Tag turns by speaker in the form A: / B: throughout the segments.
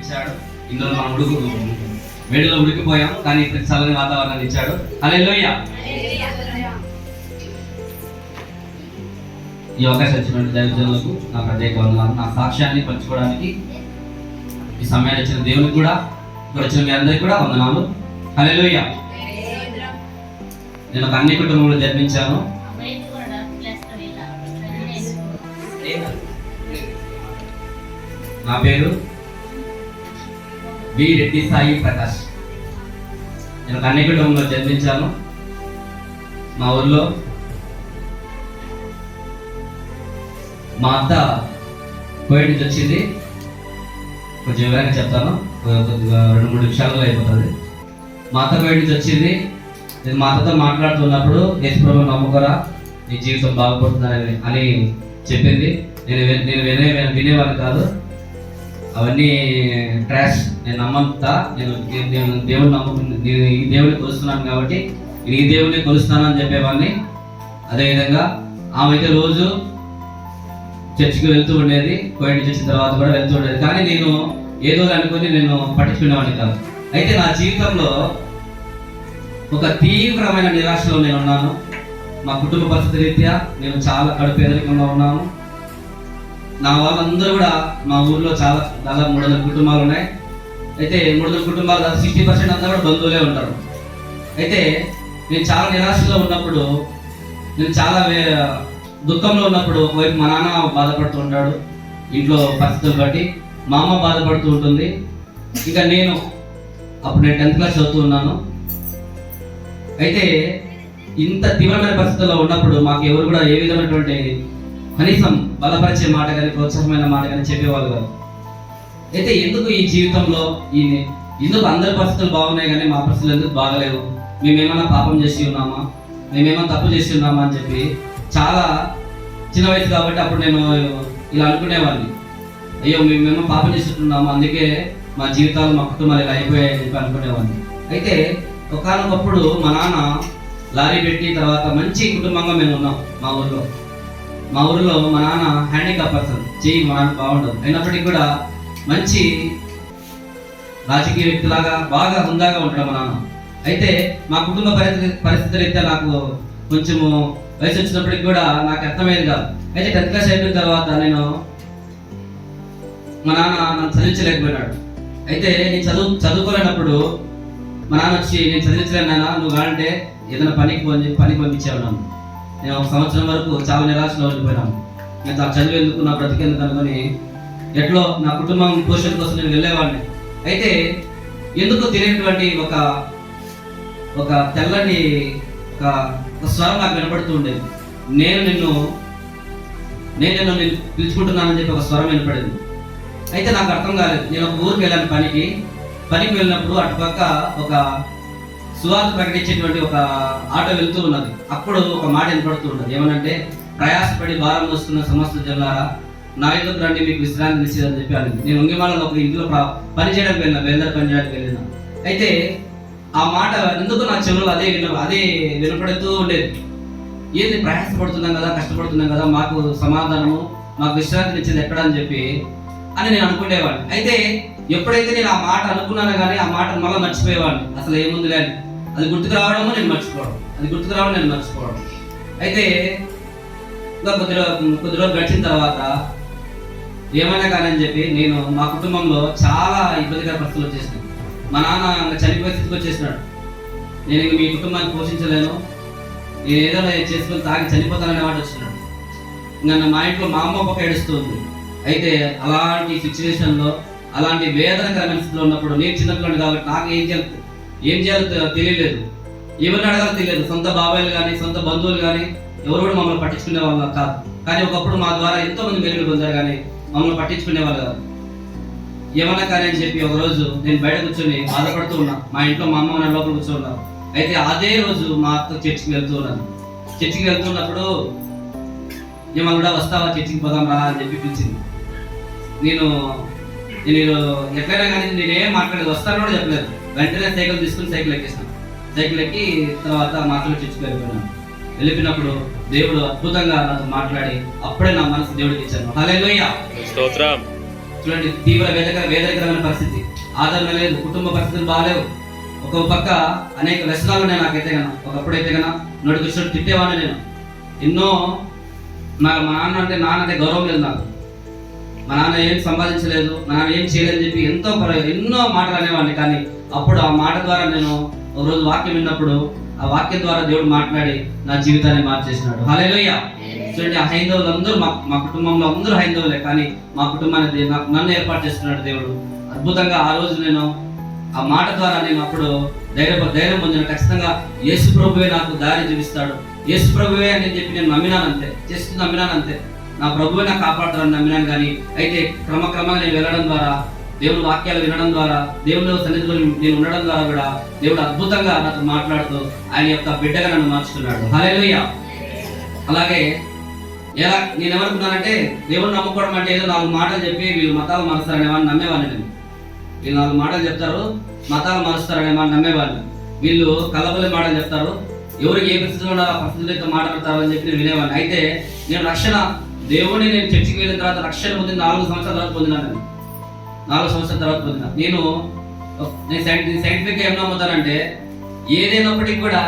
A: ఇచ్చాడు. ఇందులో మనం వేడిలో ఉడికిపోయాం, కానీ చల్లని వాతావరణాన్ని ఇచ్చాడు. హల్లెలూయా. ఈ అవకాశం ఇచ్చినటువంటి దైవజనులకు నా ప్రత్యేక వందనాలు. నా సాక్ష్యాన్ని పంచుకోవడానికి ఈ సమయాన్ని ఇచ్చిన దేవునికి కూడా, ఇక్కడ వచ్చిన మీ అందరికీ కూడా వందనాలు. హల్లెలూయా. నేను ఒక అన్ని కుటుంబంలో జన్మించాను. నా పేరు వి రెడ్డి సాయి ప్రకాష్. నేను ఒక అన్ని కుటుంబంలో జన్మించాను. మా ఊర్లో మా అత్త కోవిడ్ నుంచి వచ్చింది. కొంచెం వివరంగా చెప్తాను, 2-3 నిమిషాల్లో అయిపోతుంది. మా అత్త కోవిడ్ నుంచి వచ్చింది. నేను మా అత్తతో మాట్లాడుతున్నప్పుడు యేసు ప్రభువును నమ్ముకోరా, నీ జీవితం బాగుపడుతుందని అని చెప్పింది. నేను వినేవాడిని కాదు, అవన్నీ ట్రాష్, నేను నమ్మంతా. నేను దేవుని నమ్ముకుని నేను ఈ దేవుడిని కొలుస్తున్నాను కాబట్టి నేను ఈ దేవుడిని కొలుస్తానని చెప్పేవాడిని. అదేవిధంగా ఆమె అయితే రోజు చర్చికి వెళ్తూ ఉండేది. కోవిడ్ నుంచి వచ్చిన తర్వాత కూడా వెళ్తూ ఉండేది. కానీ నేను ఏదో అనుకుని నేను పట్టించుకునేవాడిని కాదు. అయితే నా జీవితంలో ఒక తీవ్రమైన నిరాశలో నేను ఉన్నాను. మా కుటుంబ పరిస్థితి రీత్యా నేను చాలా కడుపేదరికంగా ఉన్నాను. నా వాళ్ళందరూ కూడా మా ఊర్లో దాదాపు 300 కుటుంబాలు ఉన్నాయి. అయితే 300 కుటుంబాలు 60% అంతా కూడా బంధువులే ఉంటారు. అయితే నేను చాలా నిరాశలో ఉన్నప్పుడు, నేను చాలా దుఃఖంలో ఉన్నప్పుడు, ఒకవైపు మా నాన్న బాధపడుతూ ఉంటాడు ఇంట్లో పరిస్థితులు బట్టి, మా అమ్మ బాధపడుతూ ఉంటుంది. ఇంకా నేను అప్పుడు 10th క్లాస్ చదువుతూ ఉన్నాను. అయితే ఇంత తీవ్రమైన పరిస్థితుల్లో ఉన్నప్పుడు మాకు ఎవరు కూడా ఏ విధమైనటువంటి కనీసం బలపరిచే మాట కానీ ప్రోత్సాహమైన మాట కానీ చెప్పేవాళ్ళు కాదు. అయితే ఎందుకు ఈ జీవితంలో ఎందుకు అందరి పరిస్థితులు బాగున్నాయి కానీ మా పరిస్థితులు ఎందుకు బాగలేవు, మేమేమన్నా పాపం చేసి ఉన్నామా, మేమేమన్నా తప్పు చేసి ఉన్నామా అని చెప్పి చాలా చిన్న వయసు కాబట్టి అప్పుడు నేను ఇలా అనుకునేవాడిని. అయ్యో మేమేమో పాపం చేస్తున్నాము, అందుకే మా జీవితాలు మా కుటుంబాలు ఇలా అయిపోయాయని చెప్పి అనుకునేవాడిని. అయితే ఒకనొకప్పుడు మా నాన్న లారీ పెట్టి తర్వాత మంచి కుటుంబంగా మేము ఉన్నాం. మా ఊరిలో మా నాన్న హ్యాండిక్యాప్ పర్సన్, చెయ్యి మా నాన్న బాగుండదు, అయినప్పటికీ కూడా మంచి రాజకీయ వ్యక్తిలాగా బాగా హుందాగా ఉంటాడు మా నాన్న. అయితే మా కుటుంబ పరిస్థితి రీత్యా నాకు కొంచెము వయసు వచ్చినప్పటికి కూడా నాకు అర్థమయ్యేది కాదు. అయితే 10th క్లాస్ అయిపోయిన తర్వాత మా నాన్న నన్ను చదివించలేకపోయినాడు. అయితే నేను చదువుకోలేనప్పుడు మా నాన్న వచ్చి, నేను చదివించలేను నాన్న, నువ్వు కాదంటే ఏదైనా పనికి పంపించావు నన్ను. నేను 1 సంవత్సరం వరకు చాలా నిరాశలో ఉండిపోయినాను. నేను చదువు ఎందుకు, నా బ్రతికేందుకు అనుకుని ఎట్లో నా కుటుంబం పోషణ కోసం నేను వెళ్ళేవాడిని. అయితే ఎందుకు తెలియనటువంటి ఒక తెల్లని ఒక స్వరం నాకు వినపడుతూ ఉండేది. నేను నిన్ను పిలుచుకుంటున్నానని చెప్పి ఒక స్వరం వినపడేది. అయితే నాకు అర్థం కాలేదు. నేను ఒక ఊరికి వెళ్ళాను పనికి వెళ్ళినప్పుడు అటుపక్క ఒక సువార్త ప్రకటించేటువంటి ఒక ఆటో వెళ్తూ ఉన్నది. అప్పుడు ఒక మాట వినపడుతూ ఉన్నది. ఏమనంటే, ప్రయాసపడి భారం వస్తున్న సమస్త జనులారా నా ఎదుగు రండి, మీకు విశ్రాంతి ఇచ్చేదని చెప్పి అని. నేను ఉంగిమాలలో ఒక ఇంట్లో పని చేయడానికి వెళ్ళిన, బేందర్ పని చేయడానికి వెళ్ళిన. అయితే ఆ మాట ఎందుకు నా చెవులు అదే వినపడుతూ ఉండేది. ఏంది, ప్రయాసపడుతున్నాం కదా, కష్టపడుతున్నాం కదా, మాకు సమాధానము, మాకు విశ్రాంతిని ఇచ్చేది ఎక్కడ అని చెప్పి అని నేను అనుకునేవాడిని. అయితే ఎప్పుడైతే నేను ఆ మాట అనుకున్నాను కానీ ఆ మాట మళ్ళీ మర్చిపోయేవాడిని. అసలు ఏముంది కానీ అది గుర్తుకు రావడము, నేను మర్చిపోవడం. అయితే ఇంకా కొద్ది రోజులు గడిచిన తర్వాత ఏమైనా కానీ అని చెప్పి నేను మా కుటుంబంలో చాలా ఇబ్బందికర పరిస్థితులు వచ్చేసినాయి. మా నాన్న చనిపోయే స్థితికి వచ్చేసినాడు. నేను ఇంక మీ కుటుంబాన్ని పోషించలేను, నేను ఏదైనా చేసుకొని తాగి చనిపోతాననే మాట వచ్చినాడు. ఇంకా మా ఇంట్లో మా అమ్మ పక్క ఏడుస్తుంది. అయితే అలాంటి సిచ్యువేషన్లో, అలాంటి వేదనకరమైన స్థితిలో ఉన్నప్పుడు, నేను చిన్నపిల్లని కాబట్టి నాకు ఏం చేయాలో తెలియలేదు, ఎవరిని అడగాలో తెలియదు. సొంత బాబాయిలు కానీ సొంత బంధువులు కానీ ఎవరు కూడా మమ్మల్ని పట్టించుకునే వాళ్ళు కాదు. కానీ ఒకప్పుడు మా ద్వారా ఎంతో మంది మెరుగులు పొందారు కానీ మమ్మల్ని పట్టించుకునే వాళ్ళు కాదు. ఏమన్నా కానీ అని చెప్పి ఒకరోజు నేను బయట కూర్చొని బాధపడుతూ ఉన్నా. మా ఇంట్లో మా అమ్మ నా లోపల కూర్చోన్నాను. అయితే అదే రోజు మా అత్త చర్చికి వెళ్తున్నప్పుడు ఏమన్నా కూడా వస్తావా, చర్చికి పోదాం రా అని చెప్పి పిలిచింది. నేను ఎట్లయినా కానీ నేనేం మాట్లాడేది, వస్తాను కూడా చెప్పలేదు. వెంటనే సైకిల్ తీసుకుని సైకిల్ ఎక్కేసాను. సైకిల్ ఎక్కి తర్వాత మాటలు చర్చికి వెళ్ళిపోయినప్పుడు దేవుడు అద్భుతంగా నాతో మాట్లాడి అప్పుడే నా మనసు దేవుడికి ఇచ్చాను. హల్లెలూయా, స్తోత్రం. చూడండి, తీవ్ర వేదనకరమైన పరిస్థితి, ఆదరణ లేదు, కుటుంబ పరిస్థితులు బాగాలేవు. ఒక పక్క అనేక వ్యసనాలు ఉన్నాయి నాకైతే కన్నా. ఒకప్పుడైతే కన్నా నోటి దృష్టి తిట్టేవాడిని నేను. ఎన్నో మా నాన్న అంటే గౌరవం లేదు నాకు. మా నాన్న ఏం సంపాదించలేదు, మా నాన్న ఏం చేయలేదని చెప్పి ఎన్నో మాటలు అనేవాడిని. కానీ అప్పుడు ఆ మాట ద్వారా నేను ఒకరోజు వాక్యం విన్నప్పుడు ఆ వాక్యం ద్వారా దేవుడు మాట్లాడి నా జీవితాన్ని మార్చేసినాడు. హల్లెలూయా. చూడండి, ఆ హైందవులు అందరూ మా కుటుంబంలో అందరూ హైందవులే, కానీ మా కుటుంబాన్ని నన్ను ఏర్పాటు చేస్తున్నాడు దేవుడు అద్భుతంగా. ఆ రోజు నేను ఆ మాట ద్వారా నేను అప్పుడు ధైర్యం పొందిన. ఖచ్చితంగా యేసు ప్రభువే నాకు దారి చూపిస్తాడు, యేసు ప్రభువే అని చెప్పి నేను నమ్మినానంతే, జస్ట్ నమ్మినానంతే. నా ప్రభువే నాకు కాపాడుతాడని నమ్మినాను. కానీ అయితే క్రమక్రమంగా నేను వెళ్ళడం ద్వారా, దేవుని వాక్యాలు వినడం ద్వారా, దేవుని సన్నిధిలో నేను ఉండడం ద్వారా కూడా దేవుడు అద్భుతంగా నాతో మాట్లాడుతూ ఆయన యొక్క బిడ్డగా నన్ను మార్చుకున్నాడు. హల్లెలూయా. అలాగే ఎలా నేను ఏమనుకున్నానంటే, దేవుని నమ్ముకోవడం అంటే ఏదో 4 మాటలు చెప్పి వీళ్ళు మతాలు మారుస్తారనే వాడిని నమ్మేవాడిని నేను. వీళ్ళు 4 మాటలు చెప్తారు, మతాలు మారుస్తారనే వాడిని నమ్మేవాడిని. వీళ్ళు కలబలి మాటలు చెప్తారు, ఎవరికి ఏ పరిస్థితుల్లో ఉండాలో ఆ పరిస్థితులతో మాట్లాడతారు అని చెప్పి నేను వినేవాడిని. అయితే నేను దేవుని నేను చర్చికి వెళ్ళిన తర్వాత రక్షణ పొందిన 4 సంవత్సరాల తర్వాత పొందినాను. 4 సంవత్సరాల తర్వాత పొందిన నేను సైంటిఫిక్ ఏం నమ్ముతానంటే, ఏదైనప్పటికీ కూడా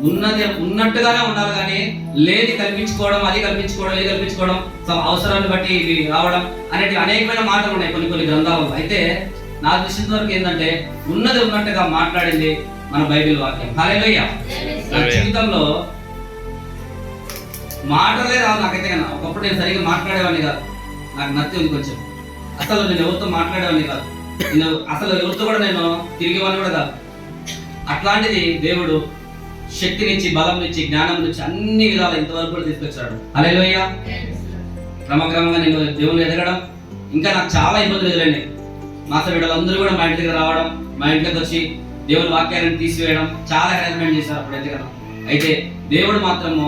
A: ఉన్నట్టుగానే ఉండాలి, కానీ లేది కల్పించుకోవడం, అది కల్పించుకోవడం అవసరాన్ని బట్టి ఇవి రావడం అనేటి అనేకమైన మాటలు ఉన్నాయి కొన్ని గ్రంథాలలో. అయితే నా దృష్టి వరకు ఏంటంటే, ఉన్నది ఉన్నట్టుగా మాట్లాడింది మన బైబిల్ వాక్యం. హల్లెలూయా. నా జీవితంలో మాటలే రావు నాకైతే కన్నా. ఒకప్పుడు నేను సరిగ్గా మాట్లాడేవాడిని కాదు, నాకు నత్తి ఉంది కొంచెం. అసలు నేను ఎవరితో మాట్లాడేవాడిని కాదు, నేను అసలు ఎవరితో కూడా నేను తిరిగేవాడిని కూడా కాదు. అట్లాంటిది దేవుడు శక్తినిచ్చి, బలం నుంచి, జ్ఞానం నుంచి అన్ని విధాలు ఇంతవరకు కూడా తీసుకొచ్చాడు. హల్లెలూయా. క్రమక్రమంగా నేను దేవుని ఎదగడం, ఇంకా నాకు చాలా ఇబ్బందులు ఎదురైనాయి. మా బిడ్డలందరూ కూడా మా ఇంటి దగ్గర రావడం, మా ఇంట్లోకి వచ్చి దేవుని వాక్యాలను తీసివేయడం, చాలా హెరాస్మెంట్ చేశారు అప్పుడైతే కదా. అయితే దేవుడు మాత్రము,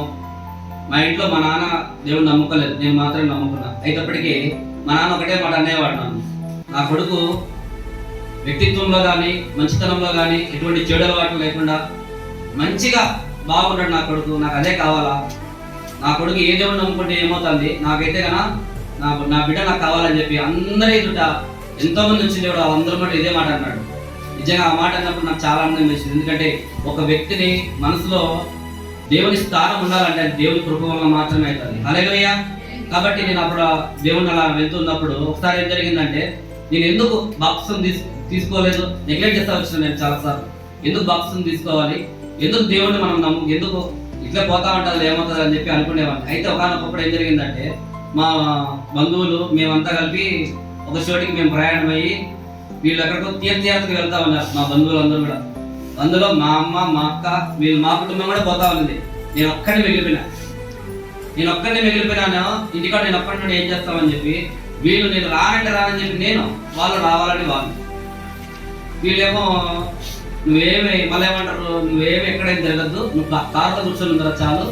A: మా ఇంట్లో మా నాన్న దేవుడు నమ్ముకోలేదు, నేను మాత్రం నమ్ముకున్నా. అయినప్పటికీ మా నాన్న ఒకటే మాట అనేవాడు, నా కొడుకు వ్యక్తిత్వంలో కానీ మంచితనంలో కానీ ఎటువంటి చెడు అలవాట్లు లేకుండా మంచిగా బాగుంటాడు నా కొడుకు, నాకు అదే కావాలా. నా కొడుకు ఏ దేవుడు నమ్ముకుంటే ఏమవుతుంది, నాకైతే కన్నా నా బిడ్డ నాకు కావాలని చెప్పి అందరి ఎదుట ఎంతో మంది వచ్చింది దేవుడు అందరూ మాట ఇదే మాట అన్నాడు. నిజంగా ఆ మాట అన్నప్పుడు నాకు చాలా ఆనందం వేసింది. ఎందుకంటే ఒక వ్యక్తిని మనసులో దేవుని స్థానం ఉండాలంటే అది దేవుని కృప వల్ల మాత్రమే అవుతుంది. హల్లెలూయా. కాబట్టి నేను అప్పుడు దేవుని అలా వెళ్తున్నప్పుడు ఒకసారి ఏం జరిగిందంటే, నేను ఎందుకు బాప్తిసం తీసుకోలేదు, నెగ్లెక్ట్ చేస్తా వచ్చిన నేను చాలాసార్లు. ఎందుకు బాప్తిసం తీసుకోవాలి, ఎందుకు దేవుడిని మనం ఎందుకు ఇట్లా పోతా ఉంటుంది ఏమవుతుంది అని చెప్పి అనుకునేవాడిని. అయితే ఒకనొకప్పుడు ఏం జరిగిందంటే, మా బంధువులు మేమంతా కలిపి ఒక చోటికి మేము ప్రయాణం అయ్యి, వీళ్ళు ఎక్కడికో తీర్థయాత్రకు వెళ్తా ఉన్నారు మా బంధువులు అందరూ కూడా. అందులో మా అమ్మ, మా అక్క, వీళ్ళు మా కుటుంబం కూడా పోతా ఉంది. నేను ఒక్కడిని మిగిలిపోయినాను. ఇంటికాడ నేను ఒక్కడి నుండి ఏం చేస్తామని చెప్పి వీళ్ళు నేను రానని చెప్పి నేను, వాళ్ళు రావాలని వాళ్ళు. వీళ్ళేమో నువ్వేమి మళ్ళీ ఏమంటారు, నువ్వేమి ఎక్కడైనా జరగద్దు, నువ్వు కారులో కూర్చొని ఉంటారా చాలు,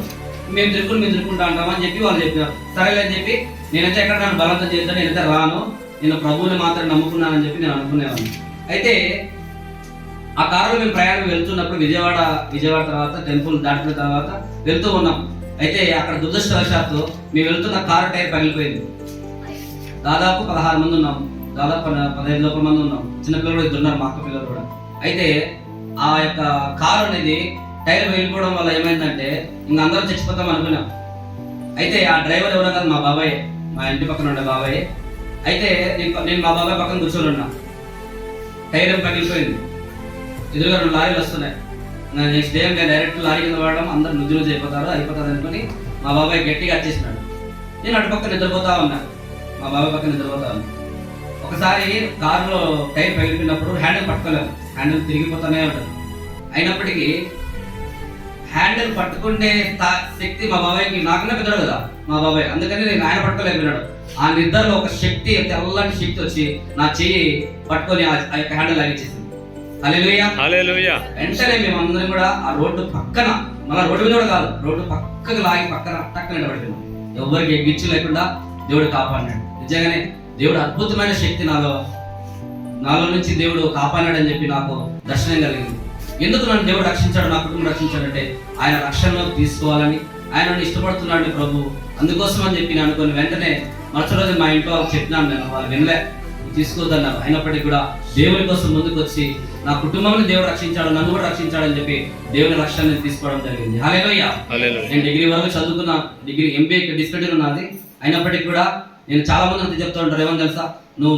A: మేము తిరుక్కుంటా అంటామని చెప్పి వాళ్ళు చెప్పినారు. సరేలే అని చెప్పి నేనైతే ఎక్కడ నన్ను బలవంతం చేస్తాను, నేనైతే రాను, నేను ప్రభువుని మాత్రం నమ్ముకున్నానని చెప్పి నేను అనుకునేవాడిని. అయితే ఆ కారులో మేము ప్రయాణం వెళ్తున్నప్పుడు విజయవాడ తర్వాత టెంపుల్ దాటిన తర్వాత వెళ్తూ ఉన్నాం. అయితే అక్కడ దురదృష్టవశాత్తు మేము వెళ్తున్న కారు టైర్ పగిలిపోయింది. దాదాపు 16 మంది ఉన్నాం, దాదాపు 15 లోపల మంది ఉన్నాం. చిన్నపిల్లలు కూడా ఉన్నారు, మా అక్క పిల్లలు కూడా. అయితే ఆ యొక్క కారు అనేది టైర్ పగిలిపోవడం వల్ల ఏమైందంటే ఇంక అందరం చచ్చిపోతాం అనుకున్నాం. అయితే ఆ డ్రైవర్ ఎవరో కాదు, మా బాబాయ్, మా ఇంటి పక్కన ఉండే బాబాయ్. అయితే నేను మా బాబాయ్ పక్కన కూర్చొని ఉన్నా. టైర్ ఏం పగిలిపోయింది, ఎదురుగా 2 లారీలు వస్తున్నాయి. నెక్స్ట్ డే డైరెక్ట్ లారీ కింద పడడం, అందరు నుజ్జు అయిపోతుంది అనుకుని మా బాబాయ్ గట్టిగా వచ్చేసినాడు. నేను అటుపక్క నిద్రపోతా ఉన్నా, మా బాబాయ్ పక్కన నిద్రపోతా ఉన్నా. ఒకసారి కారులో టైర్ పగిలిపోయినప్పుడు హ్యాండిల్ పట్టుకోలేము, హ్యాండిల్ తిరిగిపోతానే ఉంటుంది. అయినప్పటికీ హ్యాండిల్ పట్టుకునే శక్తి మా బాబాయ్కి, నాకన్నా పెద్దడు కదా మా బాబాయ్, అందుకని నేను ఆయన పట్టుకోలేకపోయినాడు. ఆ నిద్రలో ఒక శక్తి, తెల్లటి శక్తి వచ్చి నా చెయ్యి పట్టుకొని ఆ యొక్క హ్యాండిల్ లాగిచ్చేసింది. హల్లెలూయా. వెంటనే మేము అందరం కూడా ఆ రోడ్డు పక్కన, మళ్ళీ రోడ్డు మీద కూడా కాదు, రోడ్డు పక్కకు లాగి పక్కన టక్కన నిలబడిపోయినాం. ఎవరికి గిచ్చు లేకుండా దేవుడు కాపాడినాడు. నిజంగానే దేవుడు అద్భుతమైన శక్తి నాలో నుంచి దేవుడు కాపాడినాడని చెప్పి నాకు దర్శనం కలిగింది. ఎందుకు నన్ను దేవుడు రక్షించాడు, నా కుటుంబం రక్షించాడంటే ఆయన రక్షణలోకి తీసుకోవాలని, ఆయన ఇష్టపడుతున్నాడు ప్రభు, అందుకోసం అని చెప్పి నేను అనుకుని వెంటనే మరుసటి రోజు మా ఇంట్లో వాళ్ళకి చెప్పినాను, నేను వాళ్ళు వినలే, తీసుకోవద్దన్నారు. అయినప్పటికీ కూడా దేవుని కోసం ముందుకు వచ్చి నా కుటుంబాన్ని దేవుడు రక్షించాడు, నన్ను కూడా రక్షించాడని చెప్పి దేవుని రక్షణని తీసుకోవడం జరిగింది. హల్లెలూయా. నేను డిగ్రీ వరకు చదువుకున్న, డిగ్రీ MBA డిస్కంటిన్యూ ఉన్నది. అయినప్పటికీ కూడా నేను చాలా మంది అంతా చెప్తూ ఉంటారు, ఏమని తెలుసా, నువ్వు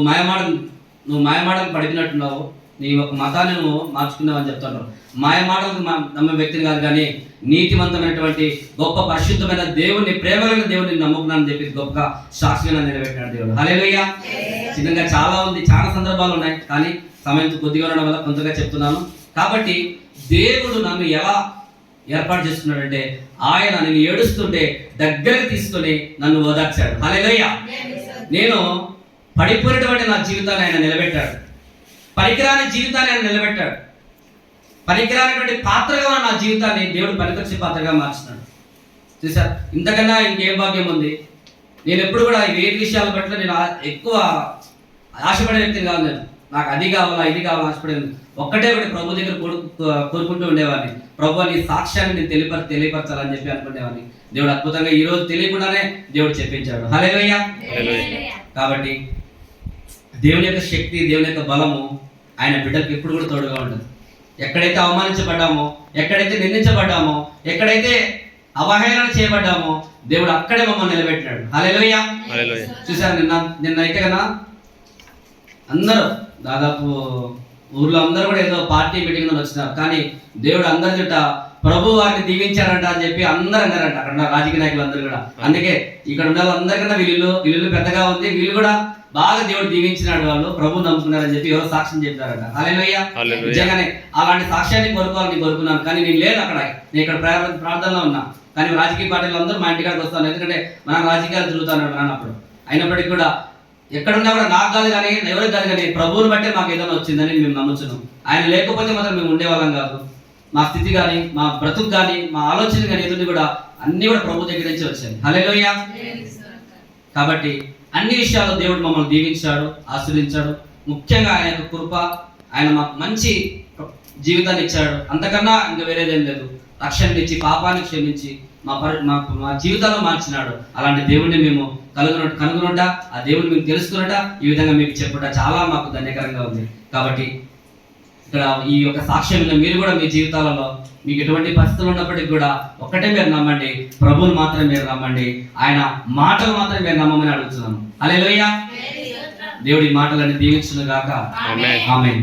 A: మాయమాటలు పడిపినట్టున్నావు, నీ ఒక మతాన్ని నువ్వు మార్చుకున్నావు అని చెప్తుంటారు. మాయమాటలకు నమ్మే వ్యక్తిని కాదు, కానీ నీతివంతమైనటువంటి గొప్ప పరిశుద్ధమైన దేవుని, ప్రేమమైన దేవుని నమ్ముకున్నానని చెప్పి గొప్ప సాక్షిగా నిలబెట్టినాడు దేవుడు. హల్లెలూయా. చిన్నగా చాలా ఉంది, చాలా సందర్భాలు ఉన్నాయి, కానీ సమయం కొద్దిగా ఉండడం వల్ల కొంతగా చెప్తున్నాను. కాబట్టి దేవుడు నన్ను ఎలా ఏర్పాటు చేసుకున్నాడంటే, ఆయన నేను ఏడుస్తుంటే దగ్గరికి తీసుకొని నన్ను ఓదార్చాడు. హల్లెలూయా. నేను పడిపోయినటువంటి నా జీవితాన్ని ఆయన నిలబెట్టాడు. పనికిరాని జీవితాన్ని ఆయన నిలబెట్టాడు. పనికిరానటువంటి పాత్రగా ఉన్న నా జీవితాన్ని దేవుడు పనికొచ్చే పాత్రగా మార్చున్నాడు. చూసారు, ఇంతకన్నా ఇంకేం భాగ్యం ఉంది. నేను ఎప్పుడు కూడా ఏ విషయాల పట్ల నేను ఎక్కువ ఆశపడే వ్యక్తిని కాదు. నేను నాకు అది కావాలా ఇది కావాలా ఆశపడేది ఒక్కటే ఒకటి, ప్రభు దగ్గర కోరుకుంటూ ఉండేవాడిని. ప్రభు నీ సాక్ష్యాన్ని నేను తెలియపరచాలని చెప్పి అనుకునేవాడిని. దేవుడు అద్భుతంగా ఈ రోజు తెలియకుండానే దేవుడు చెప్పించాడు. హల్లెలూయా. కాబట్టి దేవుని యొక్క శక్తి, దేవుని యొక్క బలము ఆయన బిడ్డలకు ఎప్పుడు కూడా తోడుగా ఉండదు. ఎక్కడైతే అవమానించబడ్డామో, ఎక్కడైతే నిందించబడ్డామో, ఎక్కడైతే అవహేళన చేయబడ్డామో, దేవుడు అక్కడే మమ్మల్ని నిలబెట్టాడు. హల్లెలూయా. చూసారు, నిన్నైతే కదా అందరూ దాదాపు ఊర్లో అందరూ కూడా ఏదో పార్టీ మీటింగ్ వచ్చినారు, కానీ దేవుడు అందరి చుట్ట ప్రభు వారిని దీవించారంట అని చెప్పి అందరూ అన్నారంట. అక్కడ ఉన్న రాజకీయ నాయకులు అందరూ కూడా. అందుకే ఇక్కడ ఉన్న వాళ్ళందరికన్నా వీళ్ళు పెద్దగా ఉంది, వీళ్ళు కూడా బాగా దేవుడు దీవించినాడు, వాళ్ళు ప్రభు నమ్ముకున్నారని చెప్పి ఎవరో సాక్ష్యం చెప్పారట. హల్లెలూయా. నిజంగానే అలాంటి సాక్ష్యాన్ని కోరుకోవాలని కోరుకున్నాను, కానీ నేను లేను అక్కడ. నేను ఇక్కడ ప్రార్థనలో ఉన్నా, కానీ రాజకీయ పార్టీలు అందరూ మా ఇంటికాడికి వస్తాను, ఎందుకంటే మనం రాజకీయాలు తిరుగుతాను అన్నప్పుడు. అయినప్పటికీ కూడా ఎక్కడున్నా కూడా నాకు కాదు కానీ ఎవరికి కాదు కానీ ప్రభువుని బట్టే మాకు ఏదైనా వచ్చిందని మేము నమ్ముతున్నాం. ఆయన లేకపోతే మాత్రం మేము ఉండేవాళ్ళం కాదు. మా స్థితి కానీ, మా బ్రతుకు కానీ, మా ఆలోచన కానీ ఎదుటి కూడా అన్ని కూడా ప్రభు దగ్గర నుంచి వచ్చాయి. హల్లెలూయా. కాబట్టి అన్ని విషయాల్లో దేవుడు మమ్మల్ని దీవించాడు, ఆశీర్వదించాడు. ముఖ్యంగా ఆయన యొక్క కృప, ఆయన మాకు మంచి జీవితాన్ని ఇచ్చాడు. అంతకన్నా ఇంకా వేరేదేం లేదు. రక్షణ ఇచ్చి, పాపాన్ని క్షమించి మా జీవితాల్లో మార్చినాడు. అలాంటి దేవుడిని మేము కనుగొనుట, ఆ దేవుడిని మేము తెలుసుకున్నట, ఈ విధంగా మీకు చెప్పుట చాలా మాకు ధన్యకరంగా ఉంది. కాబట్టి ఇక్కడ ఈ యొక్క సాక్ష్యం మీరు కూడా మీ జీవితాలలో మీకు ఎటువంటి పరిస్థితులు ఉన్నప్పటికీ కూడా ఒక్కటే మీరు నమ్మండి, ప్రభువుని మాత్రం మీరు నమ్మండి, ఆయన మాటలు మాత్రం మీరు నమ్మమని అడుగుతున్నాము. హల్లెలూయా. దేవుడి మాటలన్నీ దీవించును గాక. ఆమేన్.